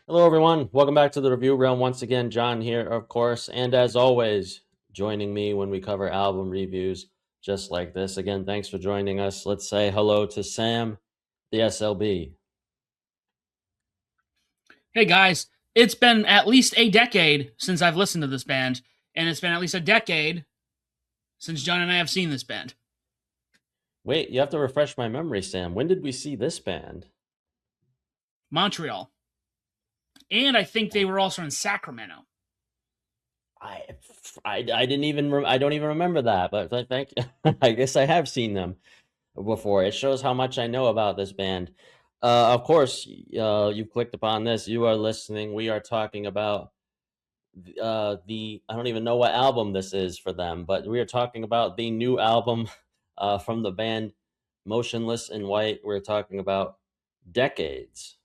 Hello, everyone. Welcome back to the Review Realm. Once again, John here, of course. And as always, joining me when we cover album reviews just like this. Again, thanks for joining us. Let's say hello to Sam, the SLB. Hey guys, it's been at least a decade since I've listened to this band, and it's been at least a decade since John and I have seen this band. Wait, you have to refresh my memory, Sam. When did we see this band? Montreal. And I think they were also in Sacramento. I, I didn't even, I don't even remember that, but thank I guess I have seen them before. It shows how much I know about this band. Of course, you've clicked upon this. You are listening. We are talking about the I don't even know what album this is for them, but we are talking about the new album from the band Motionless in White. We're talking about Decades.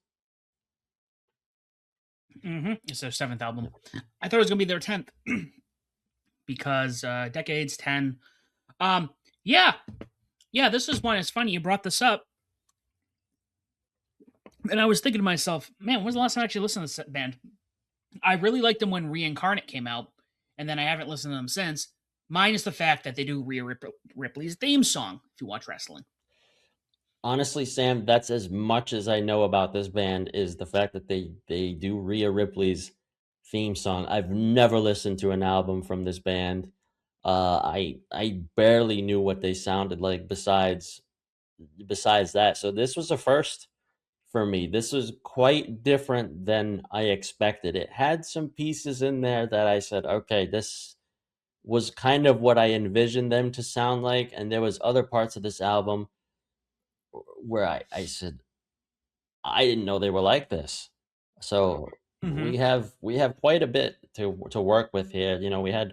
It's their seventh album. I thought it was going to be their 10th because decades, 10. Um, yeah, yeah, this is one. It's funny you brought this up. And I was thinking to myself, man, when was the last time I actually listened to this band? I really liked them when Reincarnate came out, and then I haven't listened to them since. Minus the fact that they do Ripley's theme song if you watch wrestling. Honestly, Sam, that's as much as I know about this band is the fact that they do Rhea Ripley's theme song. I've never listened to an album from this band. I barely knew what they sounded like besides that. So this was a first for me. This was quite different than I expected. It had some pieces in there that I said, okay, this was kind of what I envisioned them to sound like, and there was other parts of this album where I said, I didn't know they were like this. So Mm-hmm. we have quite a bit to work with here. You know, we had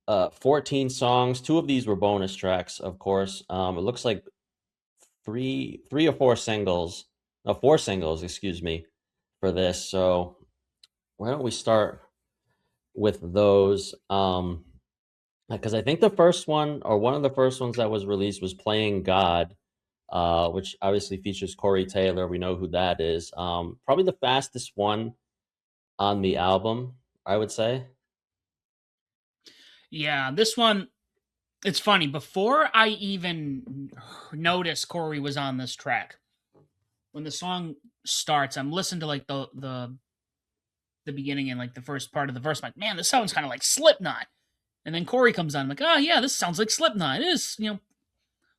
14 songs. Two of these were bonus tracks, of course. It looks like three or four singles, no, four singles, excuse me, for this. So why don't we start with those? Because I think the first one or one of the first ones that was released was "Playing God," which obviously features Corey Taylor. We know who that is. Probably the fastest one on the album, I would say. Yeah, this one, it's funny. Before I even noticed Corey was on this track, when the song starts, I'm listening to like the beginning and like the first part of the verse. I'm like, man, this sounds kind of like Slipknot. And then Corey comes on. I'm like, oh yeah, this sounds like Slipknot. It is,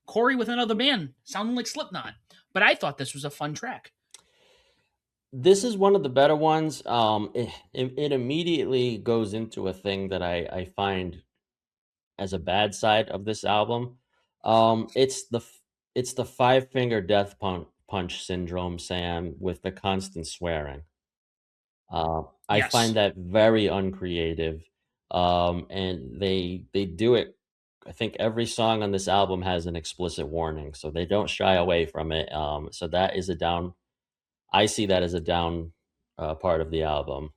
Corey with another band sounding like Slipknot. But I thought this was a fun track. This is one of the better ones. It immediately goes into a thing that I find as a bad side of this album. It's the five finger punch syndrome, Sam, with the constant swearing. I find Yes. that very uncreative, and they do it. I think every song on this album has an explicit warning, so they don't shy away from it. So that is a down. I see that as a down part of the album.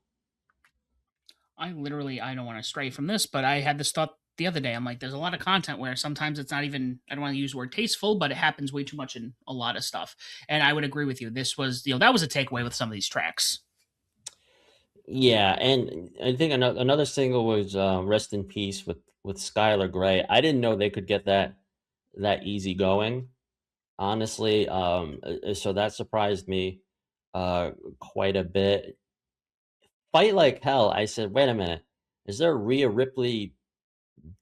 I don't want to stray from this, but I had this thought the other day. I'm like, there's a lot of content where sometimes it's not even, I don't want to use the word tasteful, but it happens way too much in a lot of stuff. And I would agree with you. This was, that was a takeaway with some of these tracks. Yeah, and I think another single was "Rest in Peace" with Skylar Grey. I didn't know they could get that easy going, honestly. So that surprised me uh, quite a bit. "Fight Like Hell." I said, "Wait a minute, is there a Rhea Ripley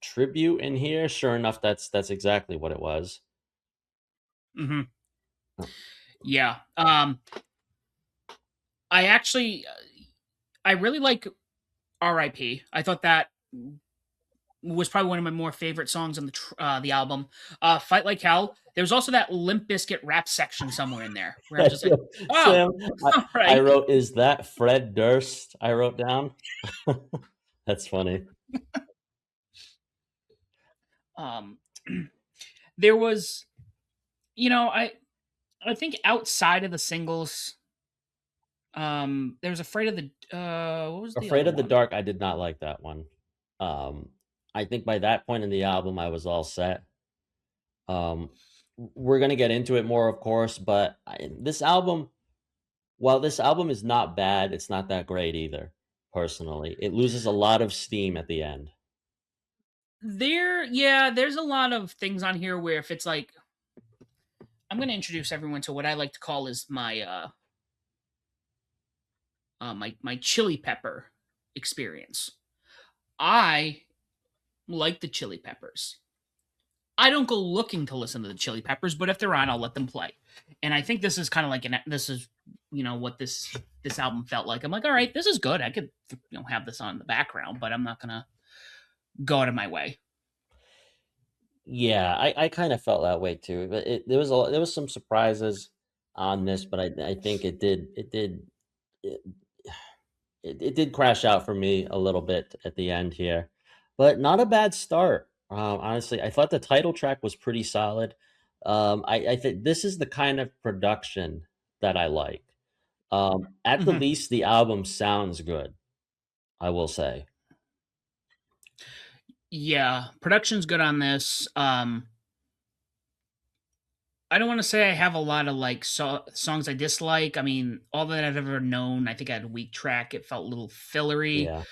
tribute in here?" Sure enough, that's exactly what it was. Hmm. Yeah. I actually, I really like R.I.P. I thought that was probably one of my more favorite songs on the album. Fight Like Hell. There's also that Limp Bizkit rap section somewhere in there where I'm just like, oh, Sam, I, all I right. wrote, "Is that Fred Durst?" I wrote down. That's funny. Um, there was, you know, I think outside of the singles, there was Afraid of the what was the "Afraid other of the one? Dark," I did not like that one. Um, I think by that point in the album, I was all set. Um, we're gonna get into it more, of course, but this album While this album is not bad, it's not that great either, personally. It loses a lot of steam at the end. Yeah, there's a lot of things on here where if it's like I'm going to introduce everyone to what I like to call is my chili pepper experience. I like the Chili Peppers. I don't go looking to listen to the Chili Peppers, but if they're on, I'll let them play. And I think this is kind of like this is what this album felt like. I'm like, all right, this is good. I could have this on in the background, but I'm not gonna go out of my way. Yeah, I kinda felt that way too, but there was some surprises on this, but I think it it did crash out for me a little bit at the end here, but not a bad start. Honestly, I thought the title track was pretty solid. I think this is the kind of production that I like. At the Hmm. least, the album sounds good, I will say. Yeah, production's good on this. I don't want to say I have a lot of like songs I dislike. I mean, all that I've ever known, I think I had a weak track. It felt a little fillery. Yeah.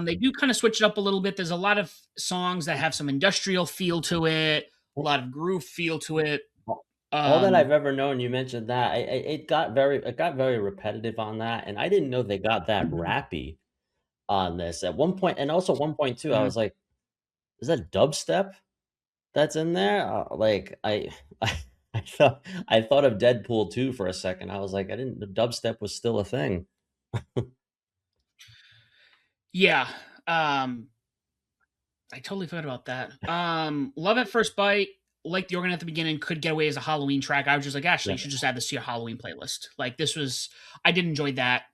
They do kind of switch it up a little bit. There's a lot of songs that have some industrial feel to it, a lot of groove feel to it. Well, all that I've Um, ever known, you mentioned that, it got very repetitive on that, and I didn't know they got that mhm, rappy on this. At one point and also 1.2, I mhm. was like, "Is that dubstep that's in there?" Like, I I thought of Deadpool 2 for a second. I was like, I didn't the dubstep was still a thing. Yeah. Um, I totally forgot about that. Love at First Bite, like the organ at the beginning, could get away as a Halloween track. I was just like, Ashley, Yeah. you should just add this to your Halloween playlist. Like this was, I did enjoy that.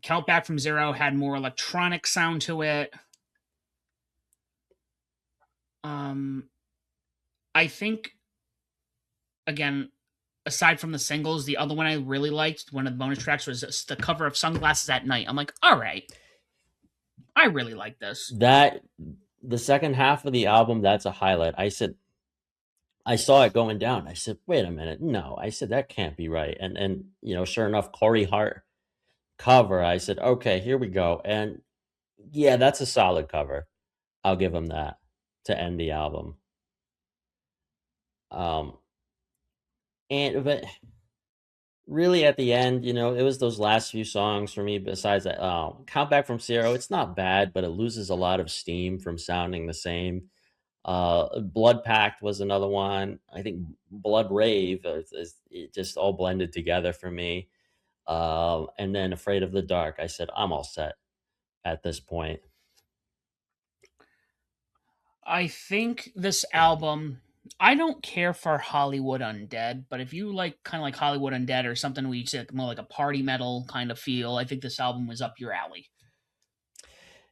Count Back from Zero had more electronic sound to it. Um, I think again, aside from the singles, the other one I really liked, one of the bonus tracks was the cover of Sunglasses at Night. I'm like, all right, I really like this. That the second half of the album, that's a highlight. I saw it going down. I said, "Wait a minute, no." I said, "That can't be right." Sure enough, Corey Hart cover. I said, "Okay, here we go." And yeah, that's a solid cover. I'll give him that to end the album. Um, but really at the end, it was those last few songs for me besides that, Count Back from Zero, it's not bad, but it loses a lot of steam from sounding the same. Blood Pact was another one. I think Blood Rave is it just all blended together for me. And then Afraid of the Dark, I said, "I'm all set at this point." I think this album. I don't care for Hollywood Undead, but if you like kind of like Hollywood Undead or something where you say like more like a party metal kind of feel, I think this album was up your alley.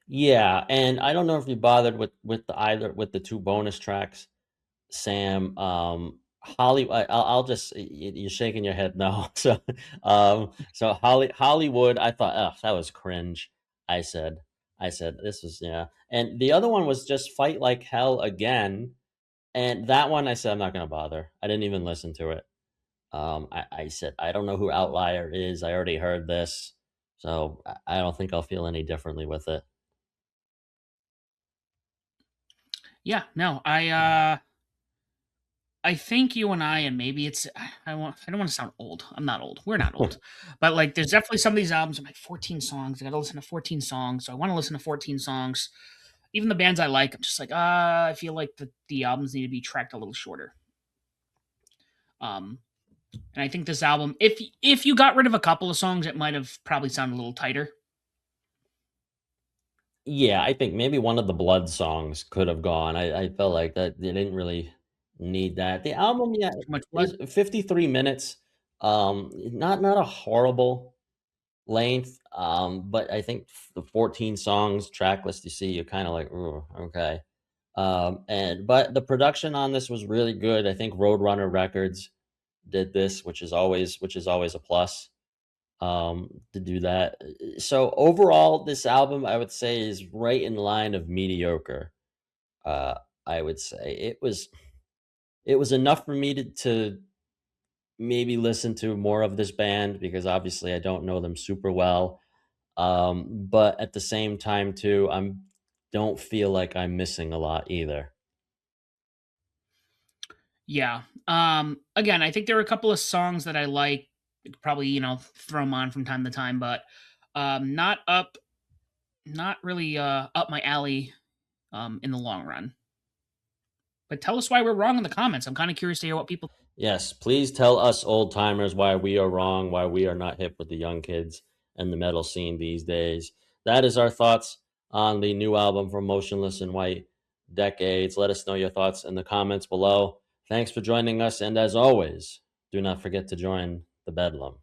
Yeah, and I don't know if you bothered with the either with the 2 bonus tracks, Sam. I'll just you're shaking your head no. Hollywood, I thought, "Oh, that was cringe." I said "This was" yeah. And the other one was just Fight Like Hell again, and that one I said, "I'm not gonna bother." I didn't even listen to it. I said, "I don't know who Outlier is. I already heard this, so I don't think I'll feel any differently with it." Yeah, no, I think you and I, and maybe it's I don't want to sound old. I'm not old. We're not old. But like there's definitely some of these albums I'm like 14 songs. I gotta listen to 14 songs. So I want to listen to 14 songs. Even the bands I like, I'm just like, I feel like the albums need to be tracked a little shorter. Um and I think this album, if you got rid of a couple of songs, it might have probably sounded a little tighter. Yeah, I think maybe one of the Blood songs could have gone. I felt like that they didn't really need that. The album, yeah, Too much blood. is 53 minutes. Not a horrible length, but I think the 14 songs track list you see, you're kinda like, "Ooh, okay." But the production on this was really good. I think Roadrunner Records did this, which is always a plus, to do that. So overall, this album I would say is right in line of mediocre. Uh, I would say it was enough for me to maybe listen to more of this band because obviously I don't know them super well. But at the same time too, I'm don't feel like I'm missing a lot either. Yeah. Again, I think there are a couple of songs that I like. Probably, throw them on from time to time, but not up, not really up my alley in the long run. But tell us why we're wrong in the comments. I'm kind of curious to hear what people. Yes, please tell us old timers why we are wrong, why we are not hip with the young kids and the metal scene these days. That is our thoughts on the new album from Motionless in White, Decades. Let us know your thoughts in the comments below. Thanks for joining us, and as always, do not forget to join the Bedlam.